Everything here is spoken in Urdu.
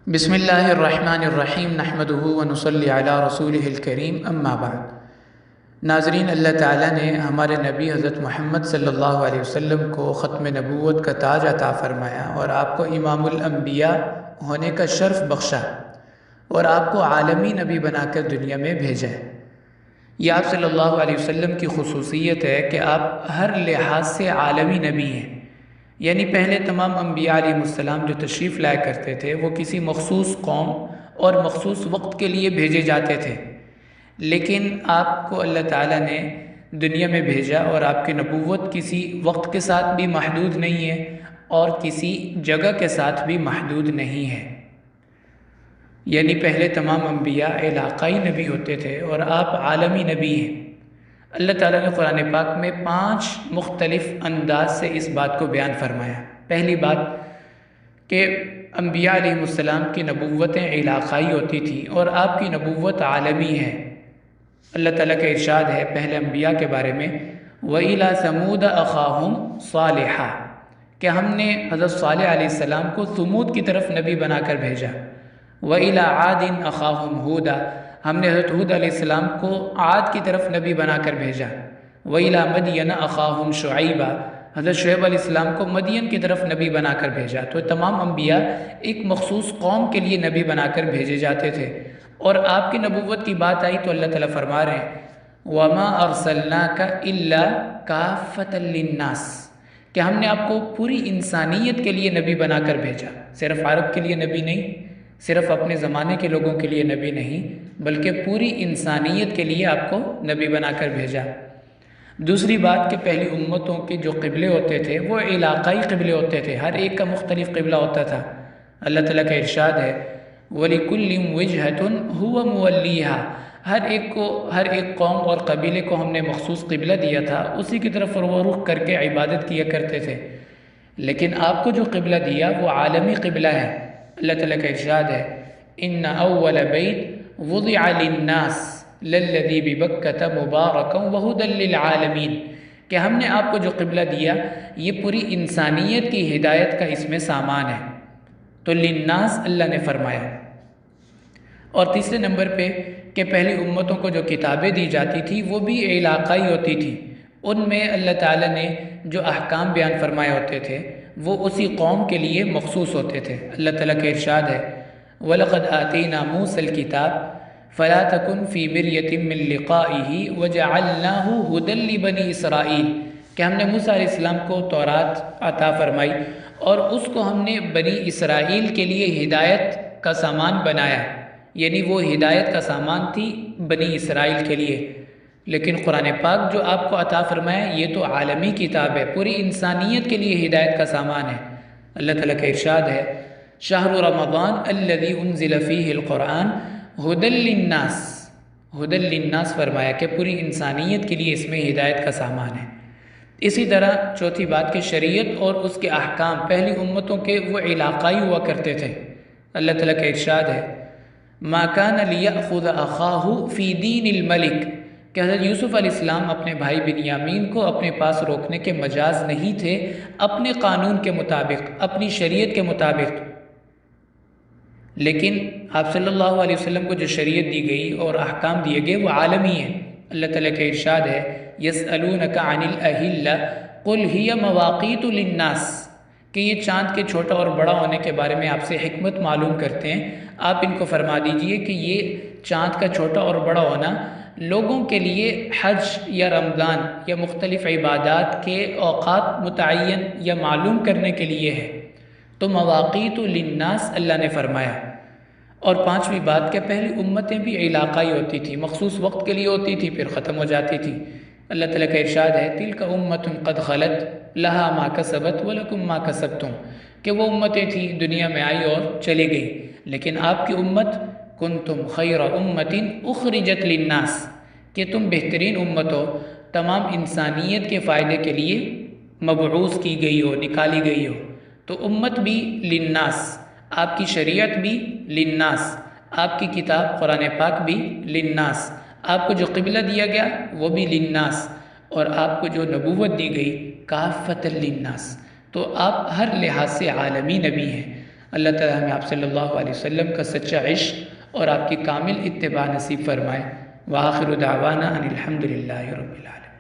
بسم اللہ الرحمن الرحیم نحمدہ ونصلی علی رسولہ الکریم اما بعد۔ ناظرین، اللہ تعالیٰ نے ہمارے نبی حضرت محمد صلی اللہ علیہ وسلم کو ختم نبوت کا تاج عطا فرمایا اور آپ کو امام الانبیاء ہونے کا شرف بخشا اور آپ کو عالمی نبی بنا کر دنیا میں بھیجا ہے۔ یہ آپ صلی اللہ علیہ وسلم کی خصوصیت ہے کہ آپ ہر لحاظ سے عالمی نبی ہیں، یعنی پہلے تمام انبیاء علیہ السلام جو تشریف لایا کرتے تھے وہ کسی مخصوص قوم اور مخصوص وقت کے لیے بھیجے جاتے تھے، لیکن آپ کو اللہ تعالیٰ نے دنیا میں بھیجا اور آپ کی نبوت کسی وقت کے ساتھ بھی محدود نہیں ہے اور کسی جگہ کے ساتھ بھی محدود نہیں ہے۔ یعنی پہلے تمام انبیاء علاقائی نبی ہوتے تھے اور آپ عالمی نبی ہیں۔ اللہ تعالیٰ نے قرآن پاک میں 5 مختلف انداز سے اس بات کو بیان فرمایا۔ پہلی بات کہ انبیاء علیہ السلام کی نبوتیں علاقائی ہوتی تھیں اور آپ کی نبوت عالمی ہے۔ اللہ تعالیٰ کا ارشاد ہے پہلے انبیاء کے بارے میں، وَإِلَىٰ ثَمُودَ أَخَاهُمْ صَالِحًا، کہ ہم نے حضرت صالح علیہ السلام کو ثمود کی طرف نبی بنا کر بھیجا۔ وَإِلَىٰ عَادٍ أَخَاهُمْ هُودًا، ہم نے حضرت ہود علیہ السلام کو عاد کی طرف نبی بنا کر بھیجا۔ وَإِلَىٰ مَدْيَنَ أَخَاهُمْ شُعَيْبًا، حضرت شعیب علیہ السلام کو مدین کی طرف نبی بنا کر بھیجا۔ تو تمام انبیاء ایک مخصوص قوم کے لیے نبی بنا کر بھیجے جاتے تھے، اور آپ کی نبوت کی بات آئی تو اللہ تعالیٰ فرما رہے ہیں وَمَا أَرْسَلْنَاكَ إِلَّا كَافَّةً لِلنَّاسِ، کہ ہم نے آپ کو پوری انسانیت کے لیے نبی بنا کر بھیجا۔ صرف عرب کے لیے نبی نہیں، صرف اپنے زمانے کے لوگوں کے لیے نبی نہیں، بلکہ پوری انسانیت کے لیے آپ کو نبی بنا کر بھیجا۔ دوسری بات کہ پہلی امتوں کے جو قبلے ہوتے تھے وہ علاقائی قبلے ہوتے تھے، ہر ایک کا مختلف قبلہ ہوتا تھا۔ اللہ تعالیٰ کا ارشاد ہے وَلِكُلٍّ وِجْهَةٌ هُوَ مُوَلِّيهَا، ہر ایک قوم اور قبیلے کو ہم نے مخصوص قبلہ دیا تھا، اسی کی طرف وہ رخ کر کے عبادت کیا کرتے تھے۔ لیکن آپ کو جو قبلہ دیا وہ عالمی قبلہ ہے۔ اللہ تعالیٰ کا ارشاد ہے إِنَّ أَوَّلَ بَيْتٍ وُضِعَ لِلنَّاسِ لَلَّذِي بِبَكَّةَ مُبَارَكًا وَهُدًى لِّلْعَالَمِينَ، کہ ہم نے آپ کو جو قبلہ دیا یہ پوری انسانیت کی ہدایت کا اس میں سامان ہے۔ تو للناس اللہ نے فرمایا۔ اور تیسرے نمبر پہ کہ پہلی امتوں کو جو کتابیں دی جاتی تھی وہ بھی علاقائی ہوتی تھی، ان میں اللہ تعالیٰ نے جو احکام بیان فرمائے ہوتے تھے وہ اسی قوم کے لیے مخصوص ہوتے تھے۔ اللہ تعالیٰ کا ارشاد ہے وَلَقَدْ آتَيْنَا مُوسَى الْكِتَابَ فَلَا تَكُنْ فِي مِرْيَةٍ مِّن لِّقَائِهِ وَجَعَلْنَاهُ هُدًى لِّبَنِي إِسْرَائِيلَ، کہ ہم نے موسیٰ علیہ السلام کو تورات عطا فرمائی اور اس کو ہم نے بنی اسرائیل کے لیے ہدایت کا سامان بنایا، یعنی وہ ہدایت کا سامان تھی بنی اسرائیل کے لیے۔ لیکن قرآن پاک جو آپ کو عطا فرمایا یہ تو عالمی کتاب ہے، پوری انسانیت کے لیے ہدایت کا سامان ہے۔ اللہ تعالیٰ کا ارشاد ہے شہر رمضان الذی انزل فیہ القرآن ھدی للناس، ھدی للناس فرمایا کہ پوری انسانیت کے لیے اس میں ہدایت کا سامان ہے۔ اسی طرح چوتھی بات کہ شریعت اور اس کے احکام پہلی امتوں کے وہ علاقائی ہوا کرتے تھے۔ اللہ تعالیٰ کا ارشاد ہے ما کان لیأخذ اخاہ فی دین الملک، کہ حضرت یوسف علیہ السلام اپنے بھائی بنیامین کو اپنے پاس روکنے کے مجاز نہیں تھے اپنے قانون کے مطابق، اپنی شریعت کے مطابق، لیکن آپ صلی اللہ علیہ وسلم کو جو شریعت دی گئی اور احکام دیے گئے وہ عالمی ہیں۔ اللہ تعالیٰ کا ارشاد ہے یسألونک عن الأہلة قل ہی مواقیت للناس، کہ یہ چاند کے چھوٹا اور بڑا ہونے کے بارے میں آپ سے حکمت معلوم کرتے ہیں، آپ ان کو فرما دیجئے کہ یہ چاند کا چھوٹا اور بڑا ہونا لوگوں کے لیے حج یا رمضان یا مختلف عبادات کے اوقات متعین یا معلوم کرنے کے لیے ہے۔ تو مواقیت للناس اللہ نے فرمایا۔ اور پانچویں بات کہ پہلی امتیں بھی علاقائی ہوتی تھی، مخصوص وقت کے لیے ہوتی تھی پھر ختم ہو جاتی تھی۔ اللہ تعالیٰ کا ارشاد ہے تلک امۃ قد خلت لہا ما کسبت ولکم ما کسبتم، کہ وہ امتیں تھیں دنیا میں آئی اور چلی گئی، لیکن آپ کی امت کنتم خیر امۃ اخرجت للناس، کہ تم بہترین امت ہو، تمام انسانیت کے فائدے کے لیے مبعوث کی گئی ہو، نکالی گئی ہو۔ تو امت بھی للناس، آپ کی شریعت بھی للناس، آپ کی کتاب قرآن پاک بھی للناس، آپ کو جو قبلہ دیا گیا وہ بھی للناس، اور آپ کو جو نبوت دی گئی کافۃ للناس، تو آپ ہر لحاظ سے عالمی نبی ہیں۔ اللہ تعالیٰ ہمیں آپ صلی اللہ علیہ وسلم کا سچا عشق اور آپ کی کامل اتباع نصیب فرمائے۔ وآخر دعوانا ان الحمد للہ رب العالمین۔